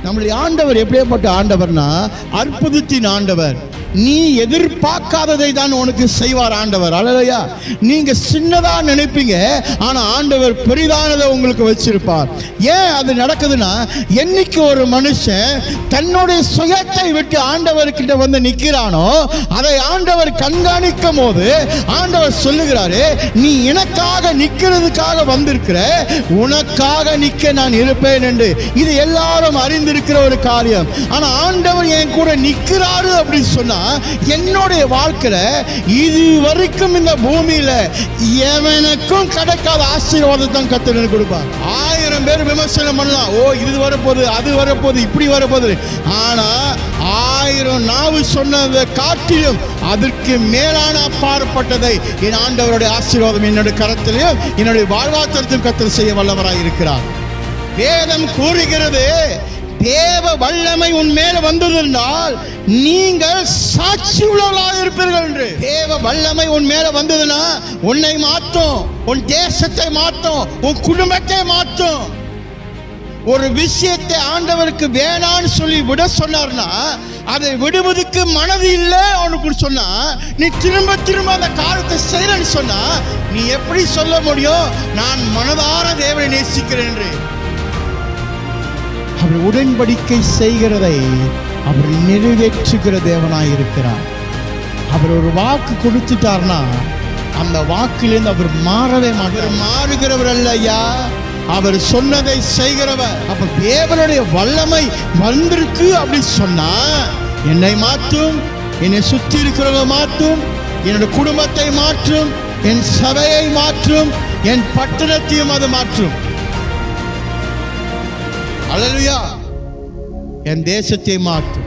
நம்முடைய ஆண்டவர் எப்படிப்பட்ட ஆண்டவர்னா அற்புதத்தின் ஆண்டவர். நீ எதிர்பார்க்காததை தான் உனக்கு செய்வார் ஆண்டவர். அல்லேலூயா. நீங்க சின்னதா நினைப்பீங்க, ஆனா ஆண்டவர் பெரிதானதை உங்களுக்கு வச்சிருப்பார். ஏன் அது நடக்குதுன்னா, என்னைக்கு ஒரு மனுஷன் தன்னுடைய சுயத்தை விட்டு ஆண்டவர்கிட்ட வந்து நிற்கிறானோ, அதை ஆண்டவர் கண்காணிக்கும் போது ஆண்டவர் சொல்லுகிறாரு, நீ எனக்காக நிற்கிறதுக்காக வந்திருக்கிற, உனக்காக நிற்க நான் இருப்பேன் என்று. இது எல்லாரும் அறிந்திருக்கிற ஒரு காரியம். ஆனா ஆண்டவர் என் கூட நிற்கிறாரு அப்படின்னு சொன்னா, என்னுடைய வாழ்க்கையில இது வரைக்கும் இந்த பூமியில எவனுக்கும் கிடைக்காத ஆசீர்வாதத்தை கர்த்தர் எனக்கு கொடுப்பார். 1000 பேர் விமர்சனம் பண்ணலாம், ஓ இது வரப்போகுது, அது வரப்போகுது, இப்படி வரப்போகுது. ஆனா 1000 நாவு சொன்னதை காட்டிலும் அதற்கு மேலான அப்பாற்பட்டதை என் ஆண்டவருடைய ஆசீர்வாதம் என்னுடைய கரத்திலையும் என்னுடைய வாழ்வாதாரத்தையும் கர்த்தர் செய்ய வல்லவராய் இருக்கிறார். வேதம் கூறுகிறது, தேவ வல்லமை உன் மேல வந்ததென்றால் நீங்கள் சாட்சி உள்ளவர்களாக இருப்பீர்கள் என்று. தேவ வல்லமை உன் மேல வந்ததுன்னா உன்னை மாற்றும், உன் தேசத்தை மாற்றும், உன் குடும்பத்தை மாற்றும். ஒரு விஷயத்தை ஆண்டவருக்கு வேணான்னு சொல்லி விட சொன்னார்னா, அதை விடுவதற்கு மனது இல்லை அவனுக்கு சொன்னா, நீ திரும்ப திரும்ப அந்த காரியத்தை செய்யறன்னு சொன்னா, நீ எப்படி சொல்ல முடியும் நான் மனதார தேவனை நேசிக்கிறேன் என்று? அவர் உடன்படிக்கை செய்கிறதை அவர் நிறைவேற்றுகிற தேவனாய் இருக்கிறார். அவர் ஒரு வாக்கு கொடுத்துட்டார்னா அந்த வாக்கிலிருந்து அவர் மாறவே மாட்டார். மாறுகிறவர் அல்ல ஐயா, அவர் சொன்னதை செய்கிறவர். அப்ப தேவனுடைய வல்லமை வந்திருக்கு அப்படி சொன்னா, என்னை மாற்றும், என்னை சுற்றி இருக்கிறவங்க மாற்றும், என்னுடைய குடும்பத்தை மாற்றும், என் சபையை மாற்றும், என் பட்டணத்தையும் அது மாற்றும். அல்லேலூயா. என் தேசத்தை மாற்றும்.